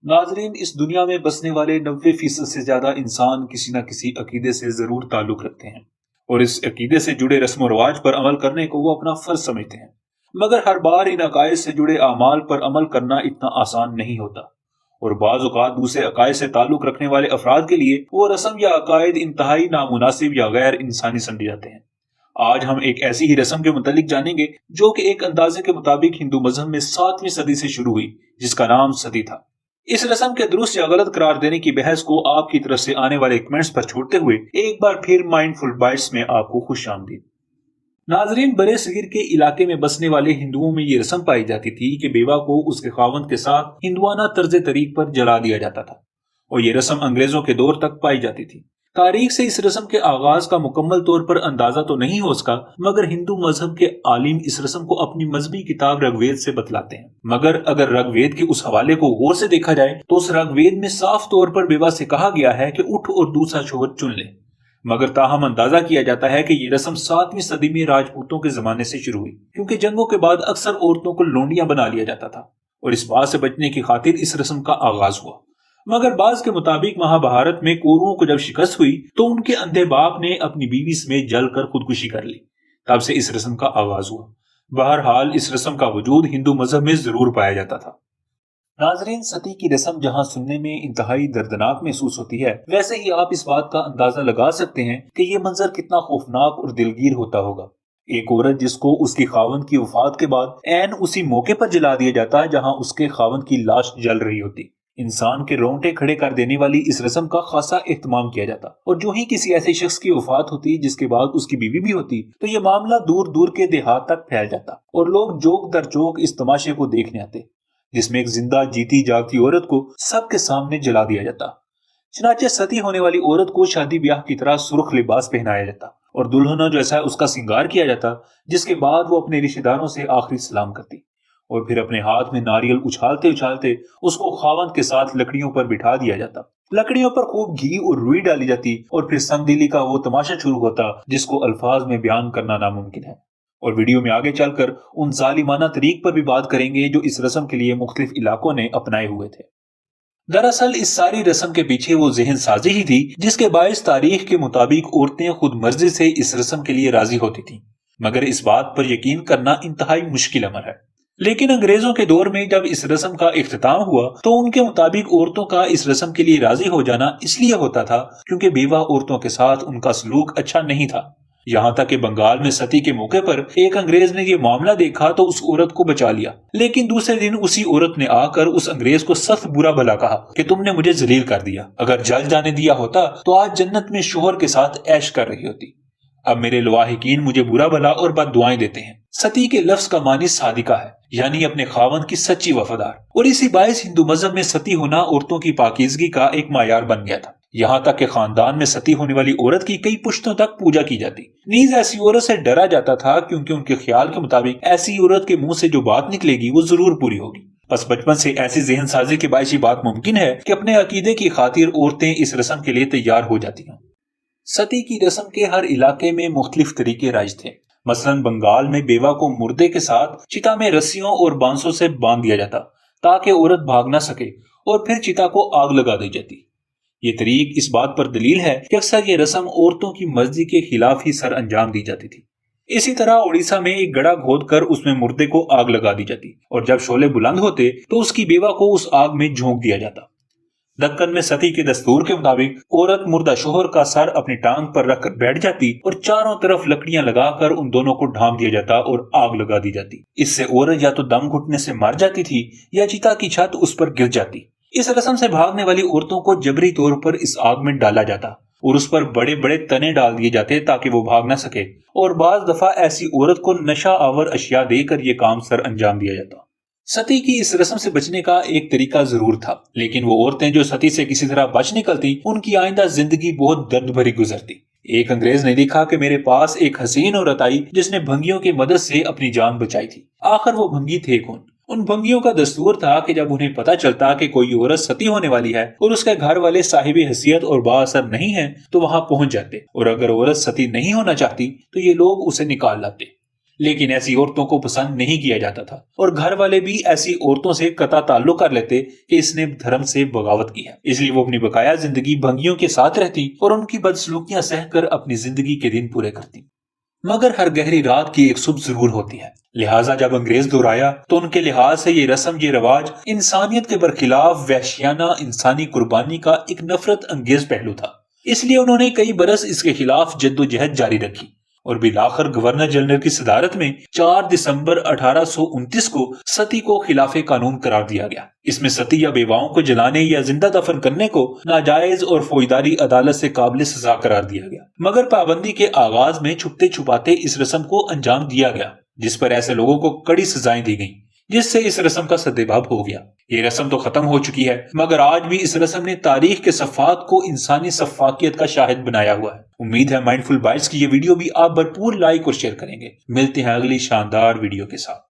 ناظرین، اس دنیا میں بسنے والے 90% سے زیادہ انسان کسی نہ کسی عقیدے سے ضرور تعلق رکھتے ہیں اور اس عقیدے سے جڑے رسم و رواج پر عمل کرنے کو وہ اپنا فرض سمجھتے ہیں، مگر ہر بار ان عقائد سے جڑے اعمال پر عمل کرنا اتنا آسان نہیں ہوتا، اور بعض اوقات دوسرے عقائد سے تعلق رکھنے والے افراد کے لیے وہ رسم یا عقائد انتہائی نامناسب یا غیر انسانی سمجھے جاتے ہیں۔ آج ہم ایک ایسی ہی رسم کے متعلق جانیں گے جو کہ ایک اندازے کے مطابق ہندو مذہب میں 7ویں صدی سے شروع ہوئی، جس کا نام ستی تھا۔ اس رسم کے درست یا غلط قرار دینے کی بحث کو آپ کی طرف سے آنے والے کمنٹس پر چھوڑتے ہوئے ایک بار پھر مائنڈ فل بائٹس میں آپ کو خوش آمدید۔ ناظرین، برے صغیر کے علاقے میں بسنے والے ہندوؤں میں یہ رسم پائی جاتی تھی کہ بیوہ کو اس کے خاوند کے ساتھ ہندوانہ طرز طریق پر جلا دیا جاتا تھا، اور یہ رسم انگریزوں کے دور تک پائی جاتی تھی۔ تاریخ سے اس رسم کے آغاز کا مکمل طور پر اندازہ تو نہیں ہو سکا، مگر ہندو مذہب کے عالم اس رسم کو اپنی مذہبی کتاب رگ وید سے بتلاتے ہیں۔ مگر اگر رگ وید کے اس حوالے کو غور سے دیکھا جائے تو اس رگ وید میں صاف طور پر بیوہ سے کہا گیا ہے کہ اٹھ اور دوسرا شوہر چن لے، مگر تاہم اندازہ کیا جاتا ہے کہ یہ رسم 7ویں صدی میں راجپوتوں کے زمانے سے شروع ہوئی، کیونکہ جنگوں کے بعد اکثر عورتوں کو لونڈیاں بنا لیا جاتا تھا، اور اس بات سے بچنے کی خاطر اس رسم کا آغاز ہوا۔ مگر بعض کے مطابق مہابھارت میں کوروؤں کو جب شکست ہوئی تو ان کے اندھے باپ نے اپنی بیوی سمیت جل کر خودکشی کر لی، تب سے اس رسم کا آغاز ہوا۔ بہرحال اس رسم کا وجود ہندو مذہب میں ضرور پایا جاتا تھا۔ ناظرین، ستی کی رسم جہاں سننے میں انتہائی دردناک محسوس ہوتی ہے، ویسے ہی آپ اس بات کا اندازہ لگا سکتے ہیں کہ یہ منظر کتنا خوفناک اور دلگیر ہوتا ہوگا۔ ایک عورت جس کو اس کی خاوند کی وفات کے بعد عین اسی موقع پر جلا دیا جاتا ہے جہاں اس کے خاوند کی لاش جل رہی ہوتی، انسان کے رونگٹے کھڑے کر دینے والی اس رسم کا خاصا اہتمام کیا جاتا، اور جو ہی کسی ایسے شخص کی وفات ہوتی جس کے بعد اس کی بیوی بھی ہوتی تو یہ معاملہ دور دور کے دیہات تک پھیل جاتا، اور لوگ چوک در چوک اس تماشے کو دیکھنے آتے، جس میں ایک زندہ جیتی جاگتی عورت کو سب کے سامنے جلا دیا جاتا۔ چنانچہ ستی ہونے والی عورت کو شادی بیاہ کی طرح سرخ لباس پہنایا جاتا اور دلہنوں جیسا اس کا سنگار کیا جاتا، جس کے بعد وہ اپنے رشتہ داروں سے آخری سلام کرتی، اور پھر اپنے ہاتھ میں ناریل اچھالتے اچھالتے اس کو خاوند کے ساتھ لکڑیوں پر بٹھا دیا جاتا۔ لکڑیوں پر خوب گھی اور روئی ڈالی جاتی اور پھر سنگ دلی کا وہ تماشا شروع ہوتا جس کو الفاظ میں بیان کرنا ناممکن ہے، اور ویڈیو میں آگے چل کر ان ظالمانہ طریق پر بھی بات کریں گے جو اس رسم کے لیے مختلف علاقوں نے اپنائے ہوئے تھے۔ دراصل اس ساری رسم کے پیچھے وہ ذہن سازی ہی تھی جس کے باعث تاریخ کے مطابق عورتیں خود مرضی سے اس رسم کے لیے راضی ہوتی تھیں، مگر اس بات پر یقین کرنا انتہائی مشکل امر ہے۔ لیکن انگریزوں کے دور میں جب اس رسم کا اختتام ہوا تو ان کے مطابق عورتوں کا اس رسم کے لیے راضی ہو جانا اس لیے ہوتا تھا کیونکہ بیوہ عورتوں کے ساتھ ان کا سلوک اچھا نہیں تھا۔ یہاں تک کہ بنگال میں ستی کے موقع پر ایک انگریز نے یہ معاملہ دیکھا تو اس عورت کو بچا لیا، لیکن دوسرے دن اسی عورت نے آ کر اس انگریز کو سخت برا بھلا کہا کہ تم نے مجھے ذلیل کر دیا، اگر جل جانے دیا ہوتا تو آج جنت میں شوہر کے ساتھ عیش کر رہی ہوتی۔ اب میرے لواحقین مجھے برا بھلا اور بد دعائیں دیتے ہیں۔ ستی کے لفظ کا معنی صادقہ ہے، یعنی اپنے خاوند کی سچی وفادار، اور اسی باعث ہندو مذہب میں ستی ہونا عورتوں کی پاکیزگی کا ایک معیار بن گیا تھا، یہاں تک کہ خاندان میں ستی ہونے والی عورت کی کئی پشتوں تک پوجا کی جاتی۔ نیز ایسی عورت سے ڈرا جاتا تھا کیونکہ ان کے خیال کے مطابق ایسی عورت کے منہ سے جو بات نکلے گی وہ ضرور پوری ہوگی۔ بس بچپن سے ایسی ذہن سازی کے باعث یہ بات ممکن ہے کہ اپنے عقیدے کی خاطر عورتیں اس رسم کے لیے تیار ہو جاتی ہیں۔ ستی کی رسم کے ہر علاقے میں مختلف طریقے رائج تھے۔ مثلا بنگال میں بیوہ کو مردے کے ساتھ چتا میں رسیوں اور بانسوں سے باندھ دیا جاتا تاکہ عورت بھاگ نہ سکے، اور پھر چتا کو آگ لگا دی جاتی۔ یہ طریق اس بات پر دلیل ہے کہ اکثر یہ رسم عورتوں کی مرضی کے خلاف ہی سر انجام دی جاتی تھی۔ اسی طرح اڑیسہ میں ایک گڑھا کھود کر اس میں مردے کو آگ لگا دی جاتی، اور جب شعلے بلند ہوتے تو اس کی بیوہ کو اس آگ میں جھونک دیا جاتا۔ دکن میں ستی کے دستور کے مطابق عورت مردہ شوہر کا سر اپنی ٹانگ پر رکھ کر بیٹھ جاتی اور چاروں طرف لکڑیاں لگا کر ان دونوں کو ڈھانپ دیا جاتا اور آگ لگا دی جاتی۔ اس سے عورت یا تو دم گھٹنے سے مر جاتی تھی یا چتا کی چھت اس پر گر جاتی۔ اس رسم سے بھاگنے والی عورتوں کو جبری طور پر اس آگ میں ڈالا جاتا اور اس پر بڑے بڑے تنے ڈال دیے جاتے تاکہ وہ بھاگ نہ سکے، اور بعض دفعہ ایسی عورت کو نشہ آور اشیاء دے کر یہ کام سر انجام دیا جاتا۔ ستی کی اس رسم سے بچنے کا ایک طریقہ ضرور تھا، لیکن وہ عورتیں جو ستی سے کسی طرح بچ نکلتی ان کی آئندہ زندگی بہت درد بھری گزرتی۔ ایک انگریز نے لکھا کہ میرے پاس ایک حسین عورت آئی جس نے بھنگیوں کی مدد سے اپنی جان بچائی تھی۔ آخر وہ بھنگی تھے کون؟ ان بھنگیوں کا دستور تھا کہ جب انہیں پتہ چلتا کہ کوئی عورت ستی ہونے والی ہے اور اس کے گھر والے صاحب حیثیت اور با اثر نہیں ہیں تو وہاں پہنچ جاتے، اور اگر عورت ستی نہیں ہونا چاہتی تو یہ لوگ اسے نکال لاتے۔ لیکن ایسی عورتوں کو پسند نہیں کیا جاتا تھا اور گھر والے بھی ایسی عورتوں سے قطع تعلق کر لیتے کہ اس نے دھرم سے بغاوت کی ہے، اس لیے وہ اپنی بقایا زندگی بھنگیوں کے ساتھ رہتی اور ان کی بدسلوکیاں سہ کر اپنی زندگی کے دن پورے کرتی۔ مگر ہر گہری رات کی ایک صبح ضرور ہوتی ہے، لہٰذا جب انگریز دور آیا تو ان کے لحاظ سے یہ رسم، یہ رواج انسانیت کے برخلاف وحشیانہ انسانی قربانی کا ایک نفرت انگیز پہلو تھا۔ اس لیے انہوں نے کئی برس اس کے خلاف جد و جہد جاری رکھی اور بالآخر گورنر جنرل کی صدارت میں 4 دسمبر 1829 کو ستی کو خلاف قانون قرار دیا گیا۔ اس میں ستی یا بیواؤں کو جلانے یا زندہ دفن کرنے کو ناجائز اور فوجداری عدالت سے قابل سزا قرار دیا گیا، مگر پابندی کے آغاز میں چھپتے چھپاتے اس رسم کو انجام دیا گیا، جس پر ایسے لوگوں کو کڑی سزائیں دی گئیں، جس سے اس رسم کا سدباب ہو گیا۔ یہ رسم تو ختم ہو چکی ہے، مگر آج بھی اس رسم نے تاریخ کے صفحات کو انسانی سفاکیت کا شاہد بنایا ہوا ہے۔ امید ہے مائنڈفل بائٹس کی یہ ویڈیو بھی آپ بھرپور لائک اور شیئر کریں گے۔ ملتے ہیں اگلی شاندار ویڈیو کے ساتھ۔